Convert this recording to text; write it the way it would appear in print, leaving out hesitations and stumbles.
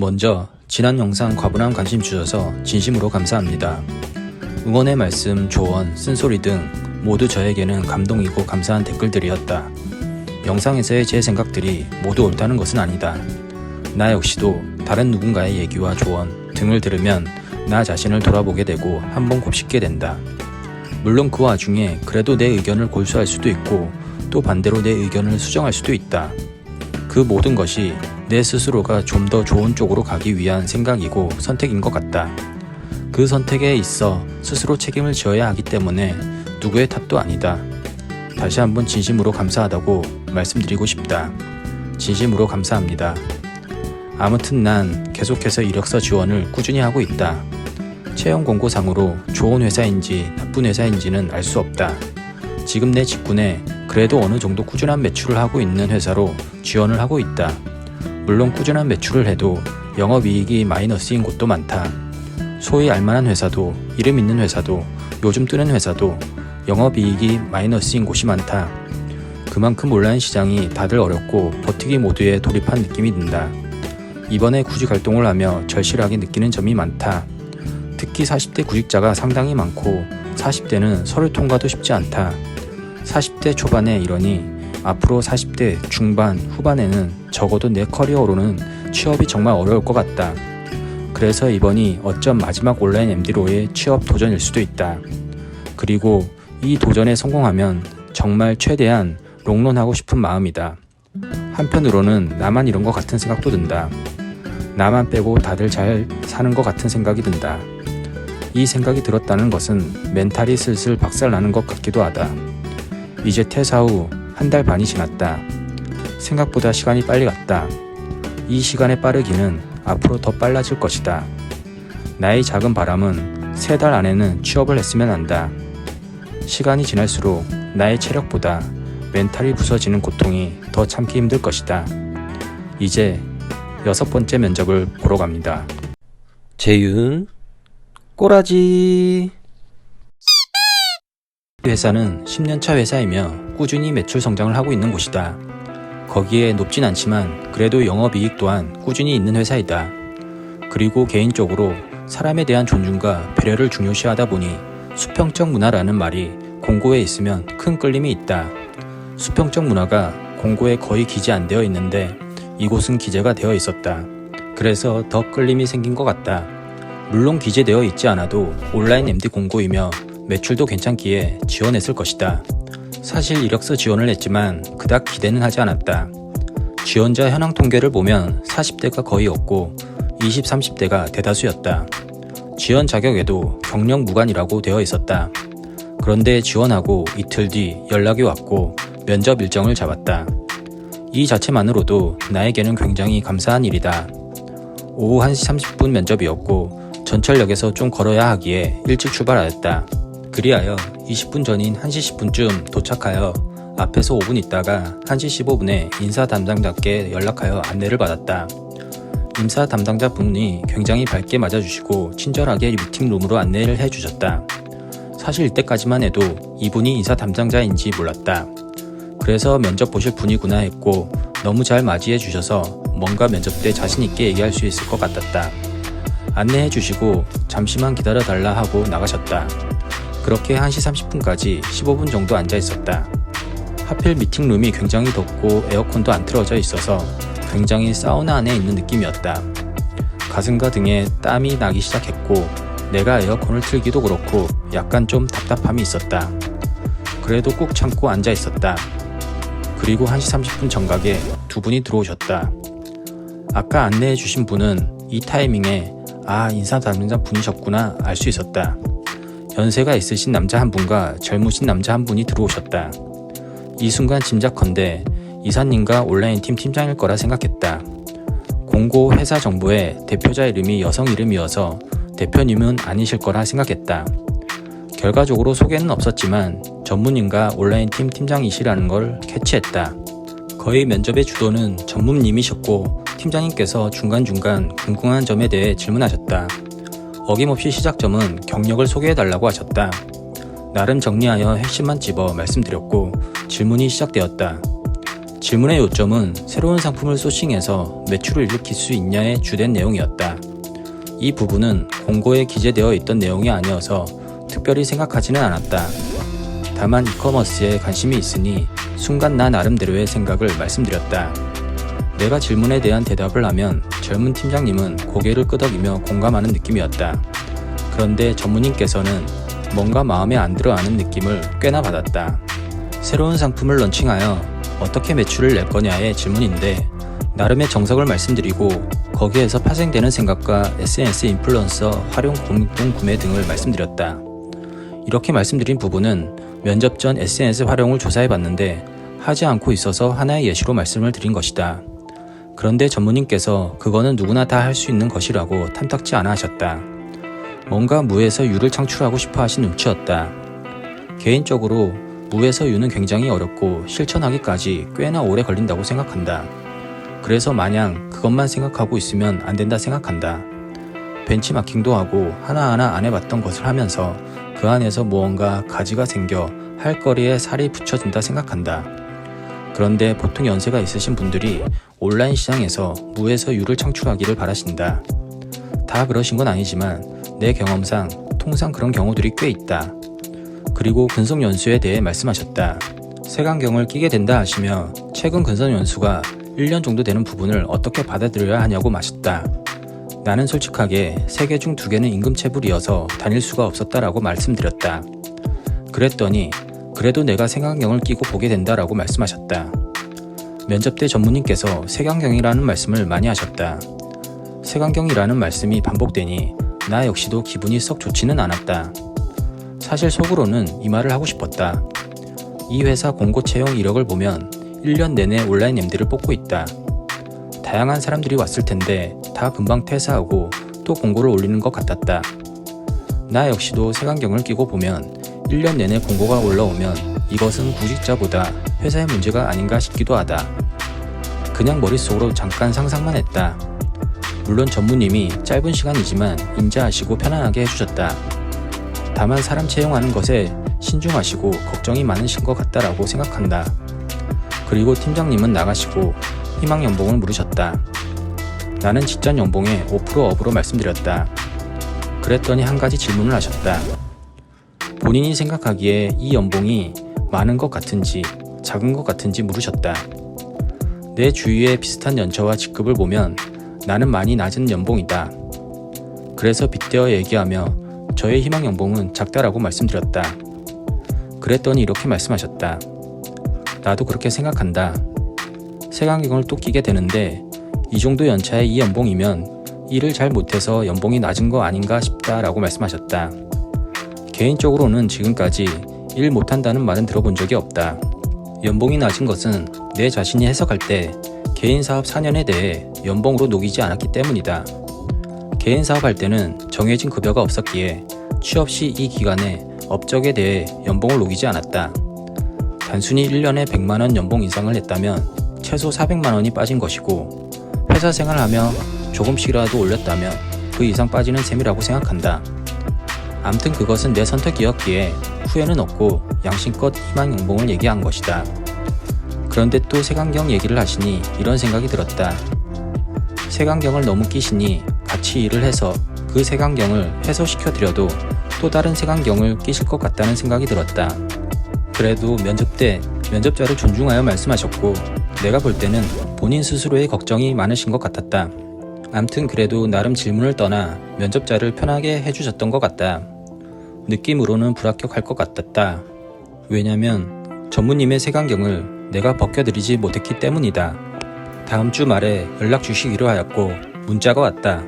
먼저 지난 영상 과분한 관심 주셔서 진심으로 감사합니다. 응원의 말씀, 조언, 쓴소리 등 모두 저에게는 감동이고 감사한 댓글들이었다. 영상에서의 제 생각들이 모두 옳다는 것은 아니다. 나 역시도 다른 누군가의 얘기와 조언 등을 들으면 나 자신을 돌아보게 되고 한번 곱씹게 된다. 물론 그 와중에 그래도 내 의견을 골수할 수도 있고 또 반대로 내 의견을 수정할 수도 있다. 그 모든 것이 내 스스로가 좀 더 좋은 쪽으로 가기 위한 생각이고 선택인 것 같다. 그 선택에 있어 스스로 책임을 져야 하기 때문에 누구의 탓도 아니다. 다시 한번 진심으로 감사하다고 말씀드리고 싶다. 진심으로 감사합니다. 아무튼 난 계속해서 이력서 지원을 꾸준히 하고 있다. 채용 공고상으로 좋은 회사인지 나쁜 회사인지는 알 수 없다. 지금 내 직군에 그래도 어느 정도 꾸준한 매출을 하고 있는 회사로 지원을 하고 있다. 물론 꾸준한 매출을 해도 영업이익이 마이너스인 곳도 많다. 소위 알만한 회사도 이름 있는 회사도 요즘 뜨는 회사도 영업이익이 마이너스인 곳이 많다. 그만큼 온라인 시장이 다들 어렵고 버티기 모드에 돌입한 느낌이 든다. 이번에 구직 활동을 하며 절실하게 느끼는 점이 많다. 특히 40대 구직자가 상당히 많고 40대는 서류 통과도 쉽지 않다. 40대 초반에 이러니 앞으로 40대 중반 후반에는 적어도 내 커리어로는 취업이 정말 어려울 것 같다. 그래서 이번이 어쩜 마지막 온라인 MD로의 취업 도전일 수도 있다. 그리고 이 도전에 성공하면 정말 최대한 롱런하고 싶은 마음이다. 한편으로는 나만 이런 것 같은 생각도 든다. 나만 빼고 다들 잘 사는 것 같은 생각이 든다. 이 생각이 들었다는 것은 멘탈이 슬슬 박살나는 것 같기도 하다. 이제 퇴사 후 한 달 반이 지났다. 생각보다 시간이 빨리 갔다. 이 시간의 빠르기는 앞으로 더 빨라질 것이다. 나의 작은 바람은 3달 안에는 취업을 했으면 한다. 시간이 지날수록 나의 체력보다 멘탈이 부서지는 고통이 더 참기 힘들 것이다. 이제 6번째 면접을 보러 갑니다. 재윤, 꼬라지. 회사는 10년차 회사이며 꾸준히 매출 성장을 하고 있는 곳이다. 거기에 높진 않지만 그래도 영업이익 또한 꾸준히 있는 회사이다. 그리고 개인적으로 사람에 대한 존중과 배려를 중요시하다 보니 수평적 문화라는 말이 공고에 있으면 큰 끌림이 있다. 수평적 문화가 공고에 거의 기재 안 되어 있는데 이곳은 기재가 되어 있었다. 그래서 더 끌림이 생긴 것 같다. 물론 기재되어 있지 않아도 온라인 MD 공고이며 매출도 괜찮기에 지원했을 것이다. 사실 이력서 지원을 했지만 그닥 기대는 하지 않았다. 지원자 현황 통계를 보면 40대가 거의 없고 20, 30대가 대다수였다. 지원 자격에도 경력 무관이라고 되어 있었다. 그런데 지원하고 이틀 뒤 연락이 왔고 면접 일정을 잡았다. 이 자체만으로도 나에게는 굉장히 감사한 일이다. 오후 1시 30분 면접이었고 전철역에서 좀 걸어야 하기에 일찍 출발하였다. 그리하여 20분 전인 1시 10분쯤 도착하여 앞에서 5분 있다가 1시 15분에 인사 담당자께 연락하여 안내를 받았다. 인사 담당자분이 굉장히 밝게 맞아주시고 친절하게 미팅룸으로 안내를 해주셨다. 사실 이때까지만 해도 이분이 인사 담당자인지 몰랐다. 그래서 면접 보실 분이구나 했고 너무 잘 맞이해 주셔서 뭔가 면접 때 자신있게 얘기할 수 있을 것 같았다. 안내해 주시고 잠시만 기다려 달라 하고 나가셨다. 그렇게 1시 30분까지 15분 정도 앉아 있었다. 하필 미팅룸이 굉장히 덥고 에어컨도 안 틀어져 있어서 굉장히 사우나 안에 있는 느낌이었다. 가슴과 등에 땀이 나기 시작했고 내가 에어컨을 틀기도 그렇고 약간 좀 답답함이 있었다. 그래도 꾹 참고 앉아 있었다. 그리고 1시 30분 정각에 두 분이 들어오셨다. 아까 안내해 주신 분은 이 타이밍에 인사 담당자 분이셨구나 알 수 있었다. 연세가 있으신 남자 한 분과 젊으신 남자 한 분이 들어오셨다. 이 순간 짐작컨대 이사님과 온라인 팀 팀장일 거라 생각했다. 공고 회사 정보에 대표자 이름이 여성 이름이어서 대표님은 아니실 거라 생각했다. 결과적으로 소개는 없었지만 전문인과 온라인 팀 팀장이시라는 걸 캐치했다. 거의 면접의 주도는 전문님이셨고 팀장님께서 중간중간 궁금한 점에 대해 질문하셨다. 어김없이 시작점은 경력을 소개해달라고 하셨다. 나름 정리하여 핵심만 집어 말씀드렸고 질문이 시작되었다. 질문의 요점은 새로운 상품을 소싱해서 매출을 일으킬 수 있냐의 주된 내용이었다. 이 부분은 공고에 기재되어 있던 내용이 아니어서 특별히 생각하지는 않았다. 다만 이커머스에 관심이 있으니 순간 나 나름대로의 생각을 말씀드렸다. 내가 질문에 대한 대답을 하면 젊은 팀장님은 고개를 끄덕이며 공감하는 느낌이었다. 그런데 전무님께서는 뭔가 마음에 안 들어 하는 느낌을 꽤나 받았다. 새로운 상품을 런칭하여 어떻게 매출을 낼 거냐의 질문인데 나름의 정석을 말씀드리고 거기에서 파생되는 생각과 SNS 인플루언서 활용 공동 구매 등을 말씀드렸다. 이렇게 말씀드린 부분은 면접 전 SNS 활용을 조사해봤는데 하지 않고 있어서 하나의 예시로 말씀을 드린 것이다. 그런데 전무님께서 그거는 누구나 다 할 수 있는 것이라고 탐탁지 않아 하셨다. 뭔가 무에서 유를 창출하고 싶어 하신 눈치였다. 개인적으로 무에서 유는 굉장히 어렵고 실천하기까지 꽤나 오래 걸린다고 생각한다. 그래서 마냥 그것만 생각하고 있으면 안 된다 생각한다. 벤치마킹도 하고 하나하나 안 해봤던 것을 하면서 그 안에서 무언가 가지가 생겨 할 거리에 살이 붙여진다 생각한다. 그런데 보통 연세가 있으신 분들이 온라인 시장에서 무에서 유를 창출하기를 바라신다. 다 그러신 건 아니지만 내 경험상 통상 그런 경우들이 꽤 있다. 그리고 근속 연수에 대해 말씀하셨다. 색안경을 끼게 된다 하시며 최근 근속 연수가 1년 정도 되는 부분을 어떻게 받아들여야 하냐고 마셨다. 나는 솔직하게 3개 중 2개는 임금체불이어서 다닐 수가 없었다라고 말씀드렸다. 그랬더니 그래도 내가 색안경을 끼고 보게 된다라고 말씀하셨다. 면접 때 전무님께서 색안경이라는 말씀을 많이 하셨다. 색안경이라는 말씀이 반복되니 나 역시도 기분이 썩 좋지는 않았다. 사실 속으로는 이 말을 하고 싶었다. 이 회사 공고 채용 이력을 보면 1년 내내 온라인 MD를 뽑고 있다. 다양한 사람들이 왔을 텐데 다 금방 퇴사하고 또 공고를 올리는 것 같았다. 나 역시도 색안경을 끼고 보면 1년 내내 공고가 올라오면 이것은 구직자보다 회사의 문제가 아닌가 싶기도 하다. 그냥 머릿속으로 잠깐 상상만 했다. 물론 전무님이 짧은 시간이지만 인자하시고 편안하게 해주셨다. 다만 사람 채용하는 것에 신중하시고 걱정이 많으신 것 같다라고 생각한다. 그리고 팀장님은 나가시고 희망 연봉을 물으셨다. 나는 직전 연봉에 5% 업으로 말씀드렸다. 그랬더니 한 가지 질문을 하셨다. 본인이 생각하기에 이 연봉이 많은 것 같은지 작은 것 같은지 물으셨다. 내 주위의 비슷한 연차와 직급을 보면 나는 많이 낮은 연봉이다. 그래서 빗대어 얘기하며 저의 희망 연봉은 작다라고 말씀드렸다. 그랬더니 이렇게 말씀하셨다. 나도 그렇게 생각한다. 색안경을 또 끼게 되는데 이 정도 연차의 이 연봉이면 일을 잘 못해서 연봉이 낮은 거 아닌가 싶다라고 말씀하셨다. 개인적으로는 지금까지 일 못한다는 말은 들어본 적이 없다. 연봉이 낮은 것은 내 자신이 해석할 때 개인사업 4년에 대해 연봉으로 녹이지 않았기 때문이다. 개인사업할 때는 정해진 급여가 없었기에 취업 시 이 기간에 업적에 대해 연봉을 녹이지 않았다. 단순히 1년에 100만원 연봉 인상을 했다면 최소 400만원이 빠진 것이고 회사 생활하며 조금씩이라도 올렸다면 그 이상 빠지는 셈이라고 생각한다. 암튼 그것은 내 선택이었기에 후회는 없고 양심껏 희망 연봉을 얘기한 것이다. 그런데 또 색안경 얘기를 하시니 이런 생각이 들었다. 색안경을 너무 끼시니 같이 일을 해서 그 색안경을 해소시켜드려도 또 다른 색안경을 끼실 것 같다는 생각이 들었다. 그래도 면접 때 면접자를 존중하여 말씀하셨고 내가 볼 때는 본인 스스로의 걱정이 많으신 것 같았다. 암튼 그래도 나름 질문을 떠나 면접자를 편하게 해주셨던 것 같다. 느낌으로는 불합격할 것 같았다. 왜냐면 전무님의 색안경을 내가 벗겨드리지 못했기 때문이다. 다음 주 말에 연락 주시기로 하였고 문자가 왔다.